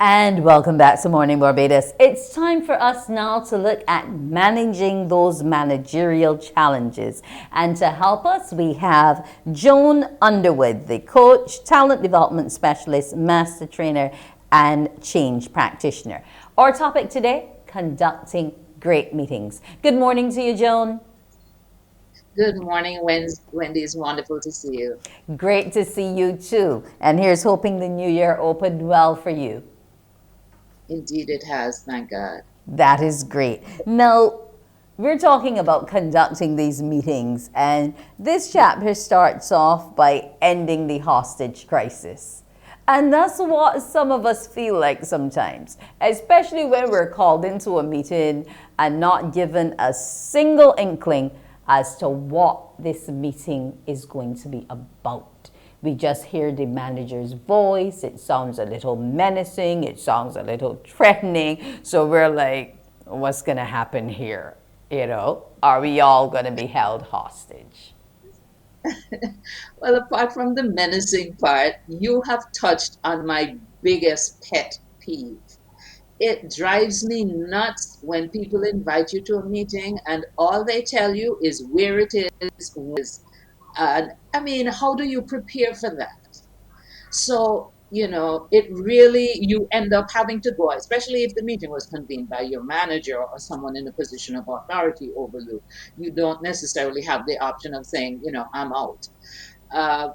And welcome back to Morning Barbados. It's time for us now to look at managing those managerial challenges. And to help us, we have Joan Underwood, the coach, talent development specialist, master trainer, and change practitioner. Our topic today, conducting great meetings. Good morning to you, Joan. Good morning, Wendy. It's wonderful to see you. Great to see you too. And here's hoping the new year opened well for you. Indeed, it has, thank God. That is great. Now, we're talking about conducting these meetings, and this chapter starts off by ending the hostage crisis. And that's what some of us feel like sometimes, especially when we're called into a meeting and not given a single inkling as to what this meeting is going to be about. We just hear the manager's voice. It sounds a little menacing. It sounds a little threatening. So we're like, what's going to happen here? Are we all going to be held hostage? Well, apart from the menacing part, you have touched on my biggest pet peeve. It drives me nuts when people invite you to a meeting and all they tell you is where it is, and I mean, how do you prepare for that? So, it really, you end up having to go, especially if the meeting was convened by your manager or someone in a position of authority over you. You don't necessarily have the option of saying, I'm out.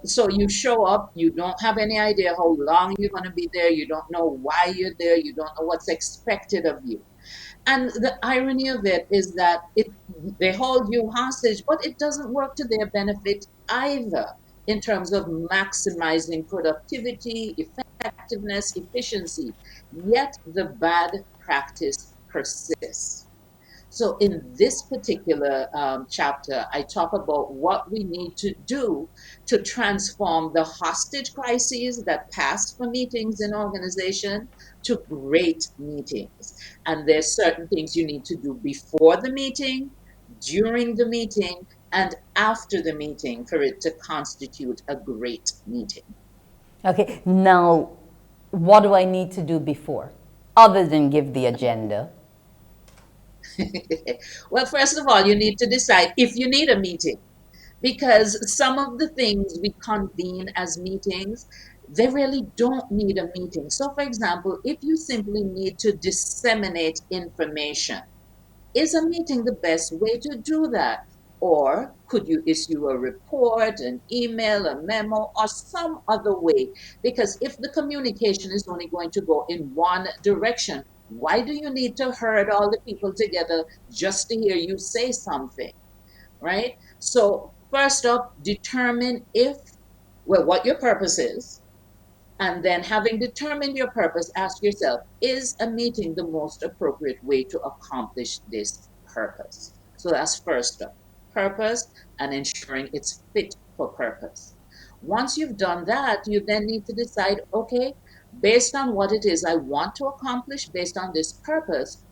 So you show up, you don't have any idea how long you're going to be there, you don't know why you're there, you don't know what's expected of you. And the irony of it is that they hold you hostage, but it doesn't work to their benefit either in terms of maximizing productivity, effectiveness, efficiency. Yet the bad practice persists. So, in this particular chapter, I talk about what we need to do to transform the hostage crises that pass for meetings in organization to great meetings. And there's certain things you need to do before the meeting, during the meeting, and after the meeting for it to constitute a great meeting. Okay, now, what do I need to do before? Other than give the agenda. Well, first of all, you need to decide if you need a meeting, because some of the things we convene as meetings, they really don't need a meeting. So, for example, if you simply need to disseminate information, is a meeting the best way to do that? Or could you issue a report, an email, a memo, or some other way? Because if the communication is only going to go in one direction, why do you need to herd all the people together just to hear you say something? Right? So, first up, determine what your purpose is. And then, having determined your purpose, ask yourself, is a meeting the most appropriate way to accomplish this purpose? So, that's first up, purpose and ensuring it's fit for purpose. Once you've done that, you then need to decide, okay, based on what it is I want to accomplish, based on this purpose,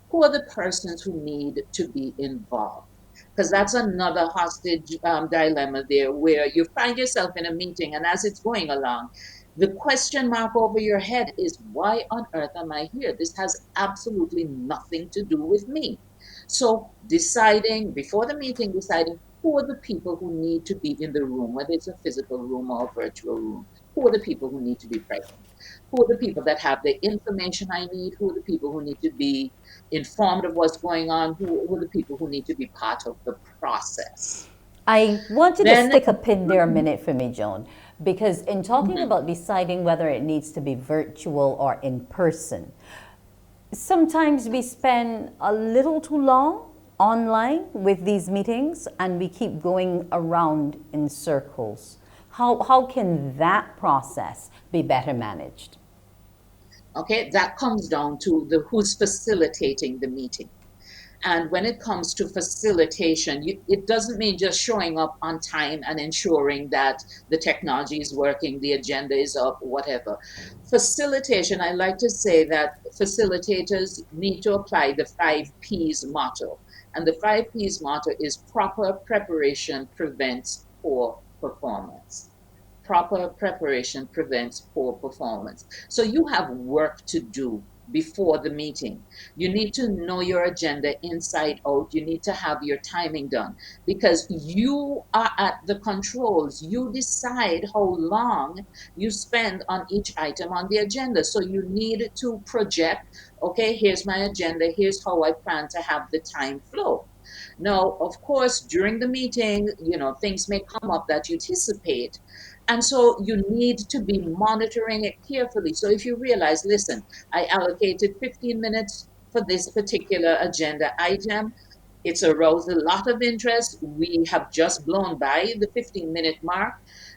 who are the persons who need to be involved? Because that's another hostage dilemma there, where you find yourself in a meeting and as it's going along, the question mark over your head is, why on earth am I here? This has absolutely nothing to do with me. So, deciding before the meeting, deciding who are the people who need to be in the room, whether it's a physical room or a virtual room, who are the people who need to be present? Who are the people that have the information I need? Who are the people who need to be informed of what's going on? Who are the people who need to be part of the process? I want you to Then, stick a pin there a minute for me, Joan, because in talking mhm. about deciding whether it needs to be virtual or in person, sometimes we spend a little too long online with these meetings and we keep going around in circles. How can that process be better managed? Okay, that comes down to the who's facilitating the meeting. And when it comes to facilitation, it doesn't mean just showing up on time and ensuring that the technology is working, the agenda is up, whatever. Facilitation, I like to say that facilitators need to apply the 5 P's motto. And the 5 P's motto is proper preparation prevents poor performance. proper preparation prevents poor performance. So you have work to do before the meeting. You need to know your agenda inside out. You need to have your timing done because you are at the controls. You decide how long you spend on each item on the agenda. So you need to project, okay, here's my agenda, here's how I plan to have the time flow. Now, of course, during the meeting, things may come up that you anticipate. And so you need to be monitoring it carefully. So if you realize, listen, I allocated 15 minutes for this particular agenda item, it's aroused a lot of interest. We have just blown by the 15-minute mark.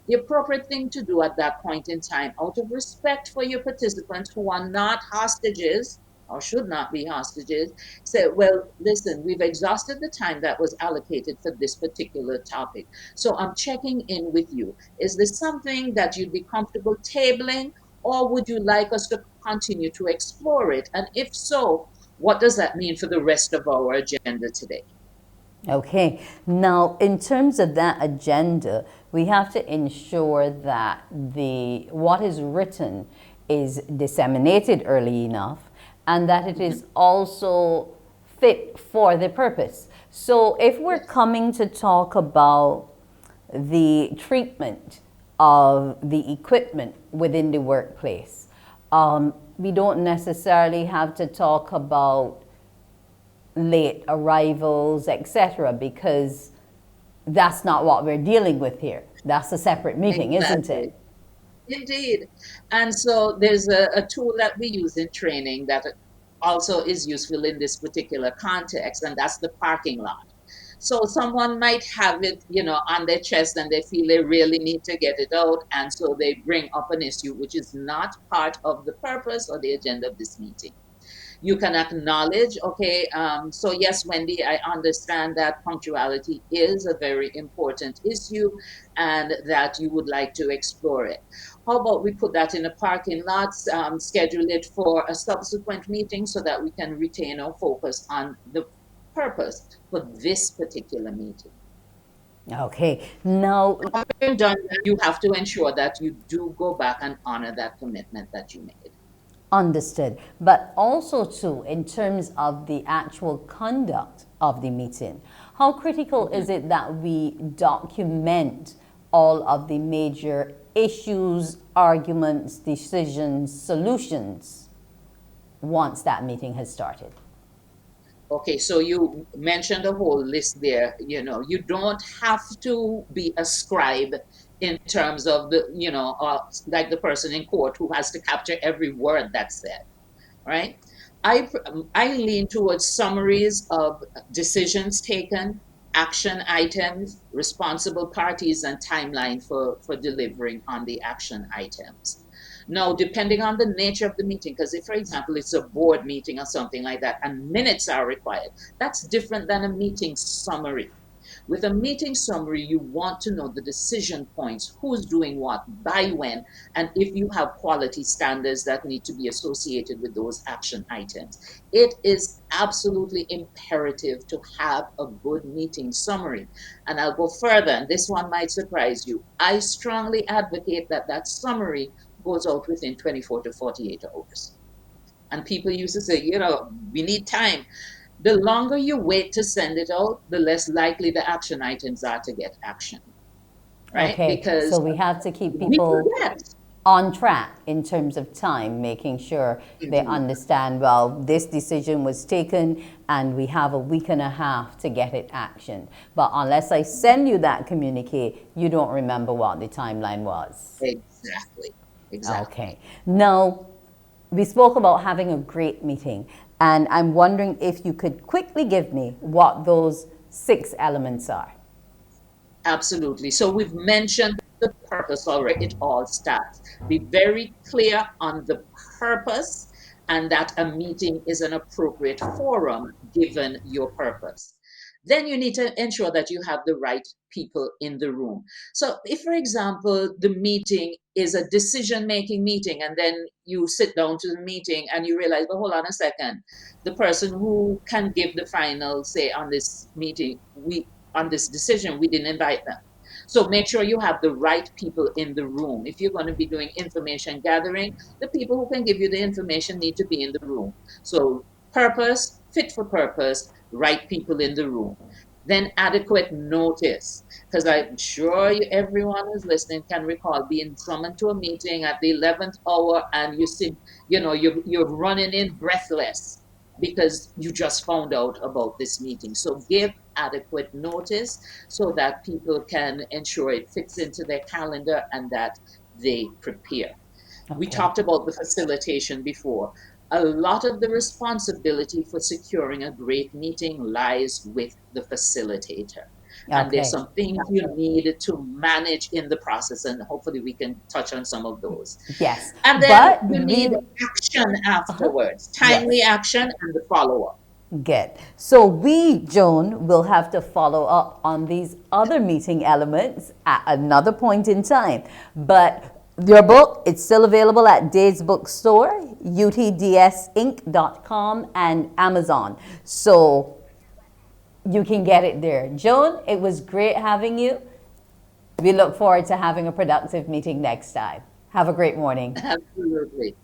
The appropriate thing to do at that point in time, out of respect for your participants who are not hostages or should not be hostages, say, well, listen, we've exhausted the time that was allocated for this particular topic. So I'm checking in with you. Is this something that you'd be comfortable tabling, or would you like us to continue to explore it? And if so, what does that mean for the rest of our agenda today? Okay, now in terms of that agenda, we have to ensure that the what is written is disseminated early enough and that it is also fit for the purpose. So if we're Yes. coming to talk about the treatment of the equipment within the workplace, we don't necessarily have to talk about late arrivals, etc., because that's not what we're dealing with here. That's a separate meeting, isn't Exactly. it? Indeed. And so there's a tool that we use in training that also is useful in this particular context, and that's the parking lot. So someone might have it, on their chest and they feel they really need to get it out. And so they bring up an issue which is not part of the purpose or the agenda of this meeting. You can acknowledge, okay, so yes, Wendy, I understand that punctuality is a very important issue and that you would like to explore it. How about we put that in a parking lot, schedule it for a subsequent meeting so that we can retain our focus on the purpose for this particular meeting. Okay. Now, Having done that, you have to ensure that you do go back and honor that commitment that you made. understood. But also, too, in terms of the actual conduct of the meeting, how critical Mhm. is it that we document all of the major issues, arguments, decisions, solutions once that meeting has started? Okay, so you mentioned a whole list there. You don't have to be a scribe in terms of like the person in court who has to capture every word that's said, right? I lean towards summaries of decisions taken, action items, responsible parties, and timeline for delivering on the action items. Now, depending on the nature of the meeting, because if, for example, it's a board meeting or something like that, and minutes are required, that's different than a meeting summary. With a meeting summary, you want to know the decision points, who's doing what, by when, and if you have quality standards that need to be associated with those action items. It is absolutely imperative to have a good meeting summary. And I'll go further, and this one might surprise you. I strongly advocate that that summary goes out within 24 to 48 hours. And people used to say, we need time. The longer you wait to send it out, the less likely the action items are to get action, right? Okay, so Because we have to keep we people forget. on track in terms of time, making sure they Indeed. understand, well, this decision was taken and we have a week and a half to get it actioned. But unless I send you that communique, you don't remember what the timeline was. Exactly. Exactly. Okay. Now, we spoke about having a great meeting, and I'm wondering if you could quickly give me what those 6 elements are. Absolutely. So we've mentioned the purpose already. It all starts. Be very clear on the purpose and that a meeting is an appropriate forum given your purpose. Then you need to ensure that you have the right people in the room. So, if, for example, the meeting is a decision making meeting, and then you sit down to the meeting and you realize, well, hold on a second, the person who can give the final say on this meeting, on this decision, we didn't invite them. So make sure you have the right people in the room. If you're going to be doing information gathering, the people who can give you the information need to be in the room. So purpose, fit for purpose, right people in the room. Then adequate notice, because I'm sure everyone who's listening can recall being summoned to a meeting at the 11th hour, and you see, you're running in breathless because you just found out about this meeting. So give adequate notice so that people can ensure it fits into their calendar and that they prepare. We Okay. talked about the facilitation before. A lot of the responsibility for securing a great meeting lies with the facilitator. And there's Okay. some things you need to manage in the process, and hopefully we can touch on some of those. Yes. And then But you need we, action uh-huh. afterwards, timely Yes. action and the follow up. Good. So we, Joan, will have to follow up on these other meeting elements at another point in time. But your book, it's still available at Days Bookstore, utdsinc.com, and Amazon. So you can get it there. Joan, it was great having you. We look forward to having a productive meeting next time. Have a great morning. Absolutely.